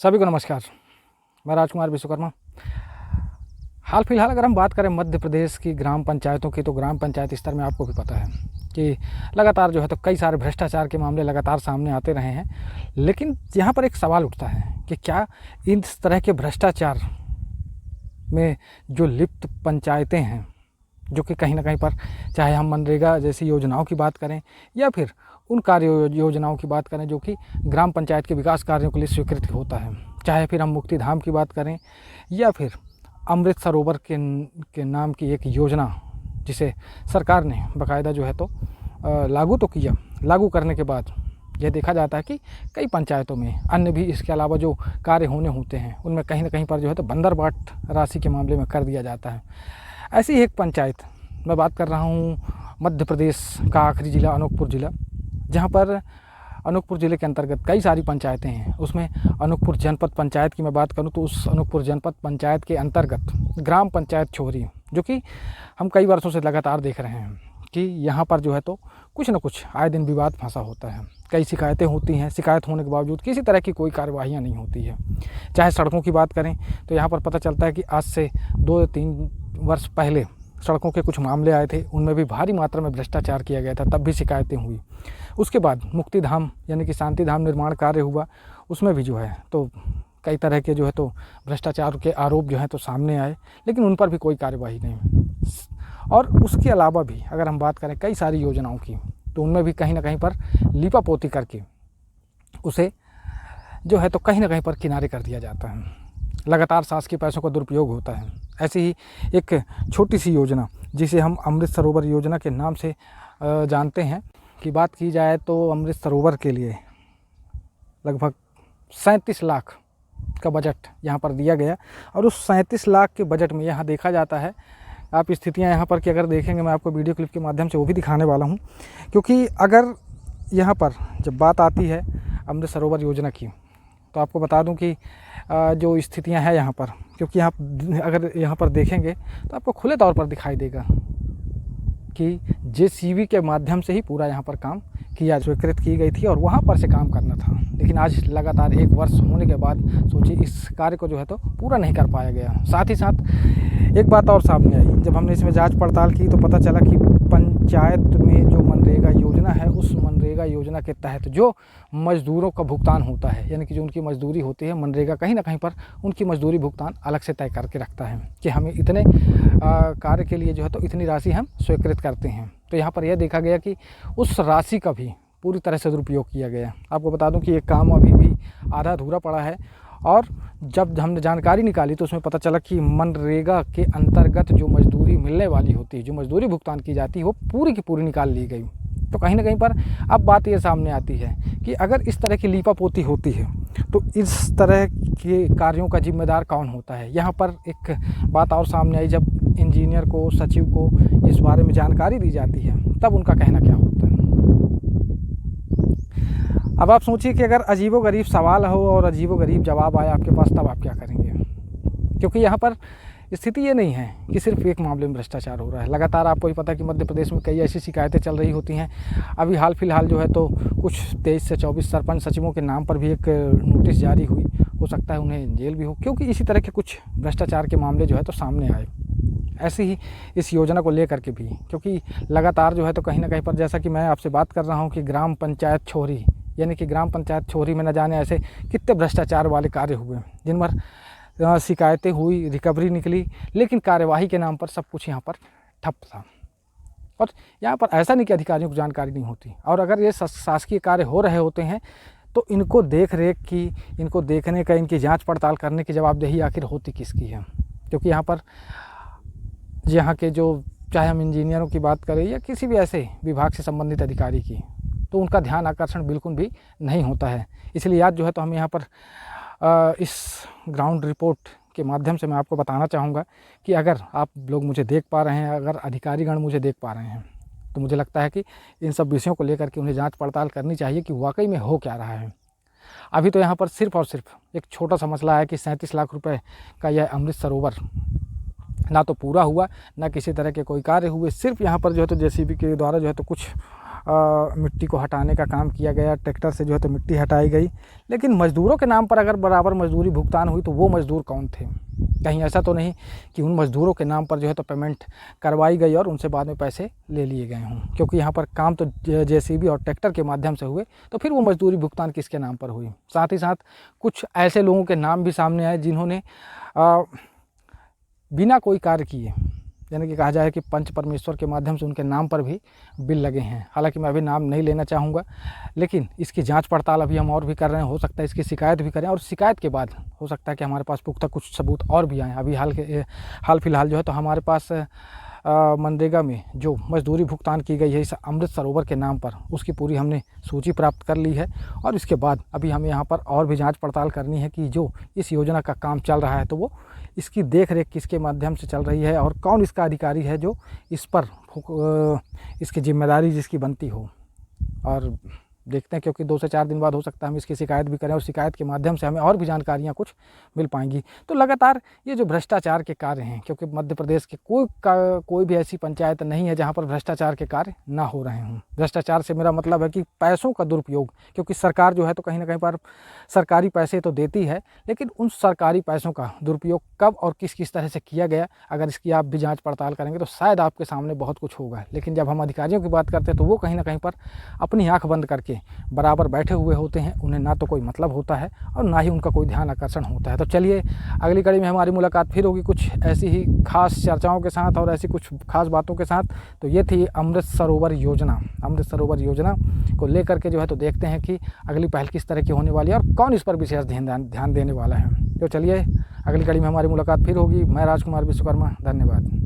सभी को नमस्कार। मैं राजकुमार विश्वकर्मा। हाल फिलहाल अगर हम बात करें मध्य प्रदेश की ग्राम पंचायतों की, तो ग्राम पंचायत स्तर में आपको भी पता है कि लगातार जो है तो कई सारे भ्रष्टाचार के मामले लगातार सामने आते रहे हैं। लेकिन यहाँ पर एक सवाल उठता है कि क्या इस तरह के भ्रष्टाचार में जो लिप्त पंचायतें हैं, जो कि कहीं ना कहीं पर, चाहे हम मनरेगा जैसी योजनाओं की बात करें या फिर उन कार्य योजनाओं की बात करें जो कि ग्राम पंचायत के विकास कार्यों के लिए स्वीकृत होता है, चाहे फिर हम मुक्ति धाम की बात करें या फिर अमृत सरोवर के नाम की एक योजना जिसे सरकार ने बाकायदा जो है तो लागू तो किया। लागू करने के बाद यह देखा जाता है कि कई पंचायतों में अन्य भी इसके अलावा जो कार्य होते हैं उनमें कहीं ना कहीं पर जो है तो बंदरबाट राशि के मामले में कर दिया जाता है। ऐसी एक पंचायत मैं बात कर रहा हूँ मध्य प्रदेश का आखिरी ज़िला अनूपपुर ज़िला, जहाँ पर अनूपपुर ज़िले के अंतर्गत कई सारी पंचायतें हैं। उसमें अनूपपुर जनपद पंचायत की मैं बात करूं तो उस अनूपपुर जनपद पंचायत के अंतर्गत ग्राम पंचायत छोरी, जो कि हम कई वर्षों से लगातार देख रहे हैं कि यहाँ पर जो है तो कुछ न कुछ आए दिन विवाद फंसा होता है। कई शिकायतें होती हैं, शिकायत होने के बावजूद किसी तरह की कोई कार्यवाहियाँ नहीं होती है। चाहे सड़कों की बात करें तो यहाँ पर पता चलता है कि आज से 2-3 वर्ष पहले सड़कों के कुछ मामले आए थे, उनमें भी भारी मात्रा में भ्रष्टाचार किया गया था, तब भी शिकायतें हुई। उसके बाद मुक्ति धाम यानी कि शांति धाम निर्माण कार्य हुआ, उसमें भी जो है तो कई तरह के जो है तो भ्रष्टाचार के आरोप जो है तो सामने आए, लेकिन उन पर भी कोई कार्यवाही नहीं। और उसके अलावा भी अगर हम बात करें कई सारी योजनाओं की, तो उनमें भी कहीं ना कहीं पर लीपापोती करके उसे जो है तो कहीं ना कहीं पर किनारे कर दिया जाता है। लगातार शासकीय पैसों का दुरुपयोग होता है। ऐसी ही एक छोटी सी योजना जिसे हम अमृत सरोवर योजना के नाम से जानते हैं कि बात की जाए तो अमृत सरोवर के लिए लगभग 37 लाख का बजट यहाँ पर दिया गया। और उस 37 लाख के बजट में यहाँ देखा जाता है, आप स्थितियाँ यहाँ पर कि अगर देखेंगे, मैं आपको वीडियो क्लिप के माध्यम से वो भी दिखाने वाला हूँ, क्योंकि अगर यहाँ पर जब बात आती है अमृत सरोवर योजना की, तो आपको बता दूं कि जो स्थितियां हैं यहाँ पर, क्योंकि आप अगर यहाँ पर देखेंगे तो आपको खुले तौर पर दिखाई देगा कि जेसीबी के माध्यम से ही पूरा यहाँ पर काम किया, स्वीकृत की गई थी और वहाँ पर से काम करना था। लेकिन आज लगातार 1 वर्ष होने के बाद सोचिए इस कार्य को जो है तो पूरा नहीं कर पाया गया। साथ ही साथ एक बात और सामने आई, जब हमने इसमें जांच पड़ताल की तो पता चला कि पंचायत में जो मनरेगा योजना है, उस मनरेगा योजना के तहत जो मजदूरों का भुगतान होता है, यानी कि जो उनकी मजदूरी होती है, मनरेगा कहीं ना कहीं पर उनकी मजदूरी भुगतान अलग से तय करके रखता है कि हमें इतने कार्य के लिए जो है तो इतनी राशि हम स्वीकृत करते हैं। तो यहाँ पर यह देखा गया कि उस राशि का भी पूरी तरह से दुरुपयोग किया गया। आपको बता दूं कि ये काम अभी भी आधा अधूरा पड़ा है। और जब हमने जानकारी निकाली तो उसमें पता चला कि मनरेगा के अंतर्गत जो मजदूरी मिलने वाली होती है, जो मजदूरी भुगतान की जाती है, वो पूरी की पूरी निकाल ली गई। तो कहीं ना कहीं पर अब बात ये सामने आती है कि अगर इस तरह की लीपापोती होती है तो इस तरह के कार्यों का जिम्मेदार कौन होता है। यहाँ पर एक बात और सामने आई, जब इंजीनियर को, सचिव को इस बारे में जानकारी दी जाती है, तब उनका कहना क्या होता है। अब आप सोचिए कि अगर अजीबोगरीब सवाल हो और अजीबोगरीब जवाब आए आपके पास, तब आप क्या करेंगे। क्योंकि यहाँ पर स्थिति ये नहीं है कि सिर्फ एक मामले में भ्रष्टाचार हो रहा है। लगातार आपको ही पता है कि मध्य प्रदेश में कई ऐसी शिकायतें चल रही होती हैं। अभी हाल फिलहाल जो है तो कुछ 23 से 24 सरपंच सचिवों के नाम पर भी एक नोटिस जारी हुई, हो सकता है उन्हें जेल भी हो, क्योंकि इसी तरह के कुछ भ्रष्टाचार के मामले जो है तो सामने आए। ऐसे ही इस योजना को लेकर के भी, क्योंकि लगातार जो है तो कहीं ना कहीं पर, जैसा कि मैं आपसे बात कर रहा हूँ कि ग्राम पंचायत छोरी, यानी कि ग्राम पंचायत छोरी में न जाने ऐसे कितने भ्रष्टाचार वाले कार्य हुए जिन पर शिकायतें हुई, रिकवरी निकली, लेकिन कार्यवाही के नाम पर सब कुछ यहाँ पर ठप था। और यहाँ पर ऐसा नहीं कि अधिकारियों को जानकारी नहीं होती, और अगर ये शासकीय कार्य हो रहे होते हैं तो इनको देख रेख की, इनको देखने का, इनकी जांच पड़ताल करने की जवाबदेही आखिर होती किसकी है। क्योंकि यहाँ पर यहाँ के जो, चाहे हम इंजीनियरों की बात करें या किसी भी ऐसे विभाग से संबंधित अधिकारी की, तो उनका ध्यान आकर्षण बिल्कुल भी नहीं होता है। इसलिए आज जो है तो हम यहाँ पर इस ग्राउंड रिपोर्ट के माध्यम से मैं आपको बताना चाहूँगा कि अगर आप लोग मुझे देख पा रहे हैं, अगर अधिकारीगण मुझे देख पा रहे हैं, तो मुझे लगता है कि इन सब विषयों को लेकर के उन्हें जांच पड़ताल करनी चाहिए कि वाकई में हो क्या रहा है। अभी तो यहाँ पर सिर्फ और सिर्फ एक छोटा सा मसला है कि 37 लाख रुपए का यह अमृत सरोवर ना तो पूरा हुआ, ना किसी तरह के कोई कार्य हुए। सिर्फ यहाँ पर जो है तो जेसीबी के द्वारा जो है तो कुछ मिट्टी को हटाने का काम किया गया, ट्रैक्टर से जो है तो मिट्टी हटाई गई। लेकिन मज़दूरों के नाम पर अगर बराबर मजदूरी भुगतान हुई तो वो मज़दूर कौन थे? कहीं ऐसा तो नहीं कि उन मज़दूरों के नाम पर जो है तो पेमेंट करवाई गई और उनसे बाद में पैसे ले लिए गए हों? क्योंकि यहाँ पर काम तो जेसीबी और ट्रैक्टर के माध्यम से हुए, तो फिर वो मजदूरी भुगतान किसके नाम पर हुई? साथ ही साथ कुछ ऐसे लोगों के नाम भी सामने आए जिन्होंने बिना कोई कार्य किए, यानी कि कहा जाए कि पंच परमेश्वर के माध्यम से उनके नाम पर भी बिल लगे हैं। हालांकि मैं अभी नाम नहीं लेना चाहूँगा, लेकिन इसकी जांच पड़ताल अभी हम और भी कर रहे हैं। हो सकता है इसकी शिकायत भी करें और शिकायत के बाद हो सकता है कि हमारे पास पुख्ता कुछ सबूत और भी आएँ। अभी हाल फिलहाल जो है तो हमारे पास मनरेगा में जो मजदूरी भुगतान की गई है इस अमृत सरोवर के नाम पर, उसकी पूरी हमने सूची प्राप्त कर ली है। और इसके बाद अभी हमें यहाँ पर और भी जांच पड़ताल करनी है कि जो इस योजना का काम चल रहा है तो वो इसकी देख रेख किसके माध्यम से चल रही है और कौन इसका अधिकारी है जो इस पर इसकी जिम्मेदारी जिसकी बनती हो। और देखते हैं, क्योंकि 2 से 4 दिन बाद हो सकता है हम इसकी शिकायत भी करें और शिकायत के माध्यम से हमें और भी जानकारियाँ कुछ मिल पाएंगी। तो लगातार ये जो भ्रष्टाचार के कार्य हैं, क्योंकि मध्य प्रदेश के कोई भी ऐसी पंचायत नहीं है जहाँ पर भ्रष्टाचार के कार्य ना हो रहे हों। भ्रष्टाचार से मेरा मतलब है कि पैसों का दुरुपयोग, क्योंकि सरकार जो है तो कहीं ना कहीं पर सरकारी पैसे तो देती है, लेकिन उन सरकारी पैसों का दुरुपयोग कब और किस किस तरह से किया गया, अगर इसकी आप भी जाँच पड़ताल करेंगे तो शायद आपके सामने बहुत कुछ होगा। लेकिन जब हम अधिकारियों की बात करते हैं तो वो कहीं ना कहीं पर अपनी आँख बंद करके बराबर बैठे हुए होते हैं। उन्हें ना तो कोई मतलब होता है और ना ही उनका कोई ध्यान आकर्षण होता है। तो चलिए, अगली कड़ी में हमारी मुलाकात फिर होगी कुछ ऐसी ही खास चर्चाओं के साथ और ऐसी कुछ खास बातों के साथ। तो ये थी अमृत सरोवर योजना। अमृत सरोवर योजना को लेकर के जो है तो देखते हैं कि अगली पहल किस तरह की होने वाली है और कौन इस पर विशेष ध्यान देने वाला है। तो चलिए, अगली कड़ी में हमारी मुलाकात फिर होगी। मैं राजकुमार विश्वकर्मा, धन्यवाद।